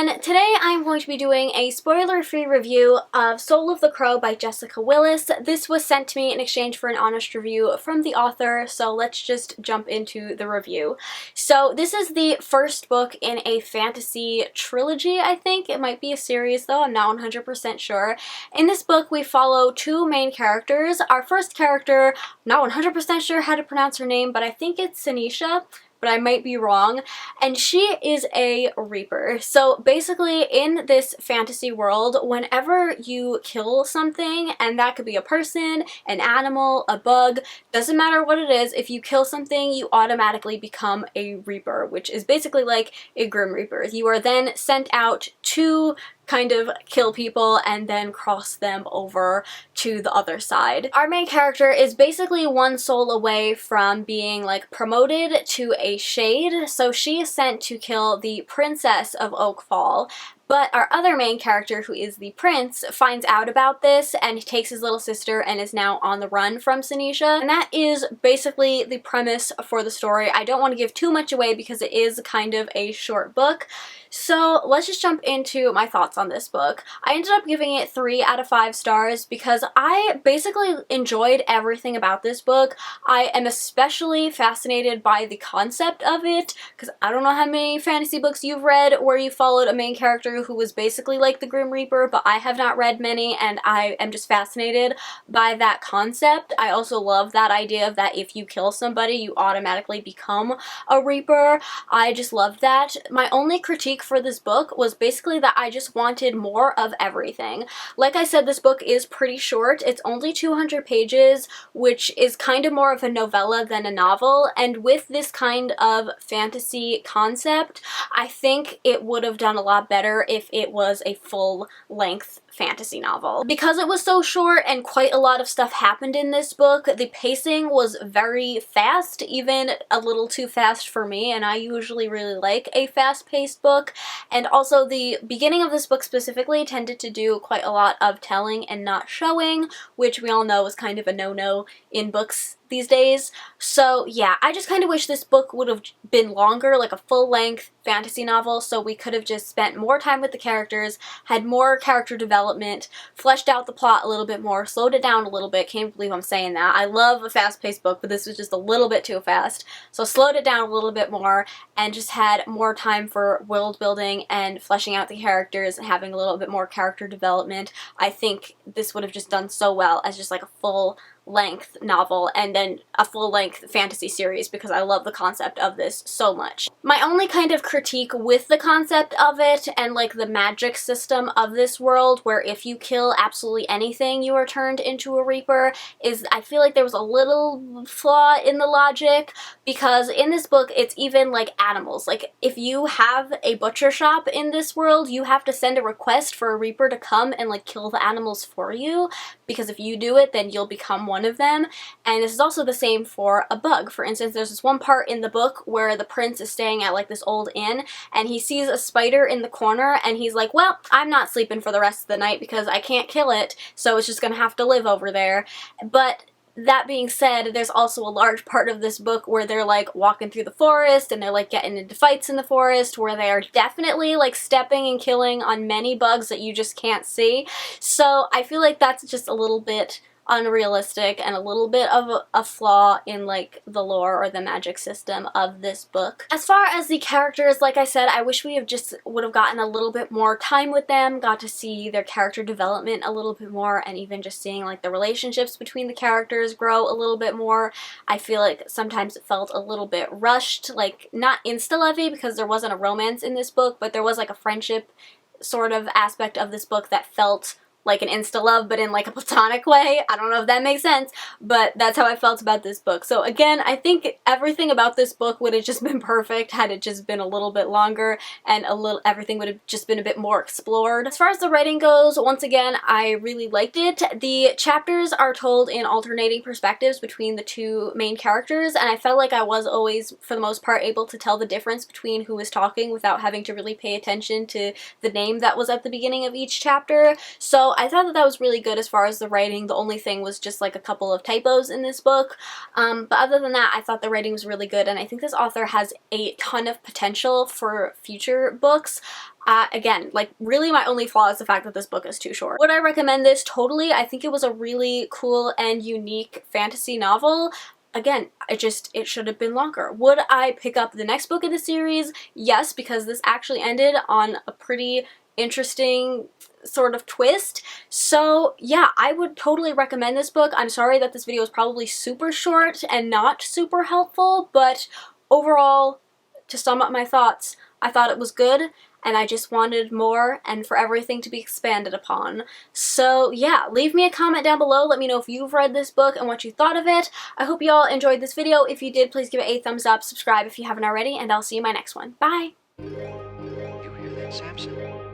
everyone! Today I'm going to be doing a spoiler-free review of Soul of the Crow by Jessica Willis. This was sent to me in exchange for an honest review from the author, so let's just jump into the review. So this is the first book in a fantasy trilogy, I think. It might be a series though, I'm not 100% sure. In this book we follow two main characters. Our first character, I'm not 100% sure how to pronounce her name, but I think it's Sinisha, but I might be wrong, and she is a Reaper. So basically in this fantasy world, whenever you kill something, and that could be a person, an animal, a bug, doesn't matter what it is, if you kill something, you automatically become a Reaper, which is basically like a Grim Reaper. You are then sent out to kind of kill people and then cross them over to the other side. Our main character is basically one soul away from being like promoted to a shade, so she is sent to kill the princess of Oakfall. But our other main character, who is the prince, finds out about this and takes his little sister and is now on the run from Sinisha. And that is basically the premise for the story. I don't want to give too much away because it is kind of a short book. So let's just jump into my thoughts on this book. I ended up giving it 3 out of 5 stars because I basically enjoyed everything about this book. I am especially fascinated by the concept of it because I don't know how many fantasy books you've read where you followed a main character who was basically like the Grim Reaper, but I have not read many and I am just fascinated by that concept. I also love that idea of that if you kill somebody, you automatically become a Reaper. I just love that. My only critique for this book was basically that I just wanted more of everything. Like I said, this book is pretty short. It's only 200 pages, which is kind of more of a novella than a novel, and with this kind of fantasy concept, I think it would have done a lot better if it was a full-length fantasy novel. Because it was so short and quite a lot of stuff happened in this book, the pacing was very fast, even a little too fast for me, and I usually really like a fast-paced book. And also the beginning of this book specifically tended to do quite a lot of telling and not showing, which we all know is kind of a no-no in books these days. So yeah, I just kind of wish this book would have been longer, like a full-length fantasy novel, so we could have just spent more time with the characters, had more character development, fleshed out the plot a little bit more, slowed it down a little bit. Can't believe I'm saying that. I love a fast-paced book, but this was just a little bit too fast. So slowed it down a little bit more and just had more time for world building and fleshing out the characters and having a little bit more character development. I think this would have just done so well as just like a full-length novel and then a full-length fantasy series because I love the concept of this so much. My only kind of critique with the concept of it and like the magic system of this world, where if you kill absolutely anything you are turned into a Reaper, is I feel like there was a little flaw in the logic, because in this book it's even like animals. Like if you have a butcher shop in this world, you have to send a request for a Reaper to come and like kill the animals for you, because if you do it then you'll become one of them. And this is also the same for a bug. For instance, there's this one part in the book where the prince is staying at like this old inn and he sees a spider in the corner and he's like, well, I'm not sleeping for the rest of the night because I can't kill it, so it's just gonna have to live over there. But that being said, there's also a large part of this book where they're like walking through the forest and they're like getting into fights in the forest where they are definitely like stepping and killing on many bugs that you just can't see. So I feel like that's just a little bit unrealistic and a little bit of a flaw in like the lore or the magic system of this book. As far as the characters, like I said, I wish we would have gotten a little bit more time with them, got to see their character development a little bit more, and even just seeing like the relationships between the characters grow a little bit more. I feel like sometimes it felt a little bit rushed, like not insta-lovey because there wasn't a romance in this book, but there was like a friendship sort of aspect of this book that felt like an insta-love, but in like a platonic way. I don't know if that makes sense, but that's how I felt about this book. So again, I think everything about this book would have just been perfect had it just been a little bit longer and everything would have just been a bit more explored. As far as the writing goes, once again, I really liked it. The chapters are told in alternating perspectives between the two main characters, and I felt like I was always, for the most part, able to tell the difference between who was talking without having to really pay attention to the name that was at the beginning of each chapter. So I thought that that was really good as far as the writing. The only thing was just like a couple of typos in this book. But other than that, I thought the writing was really good, and I think this author has a ton of potential for future books. Again, like, really my only flaw is the fact that this book is too short. Would I recommend this? Totally. I think it was a really cool and unique fantasy novel. Again, it should have been longer. Would I pick up the next book in the series? Yes, because this actually ended on a pretty interesting sort of twist. So yeah, I would totally recommend this book. I'm sorry that this video is probably super short and not super helpful, but overall, to sum up my thoughts, I thought it was good, and I just wanted more and for everything to be expanded upon. So yeah, leave me a comment down below. Let me know if you've read this book and what you thought of it. I hope you all enjoyed this video. If you did, please give it a thumbs up, subscribe if you haven't already, and I'll see you in my next one. Bye! You hear that, Samson?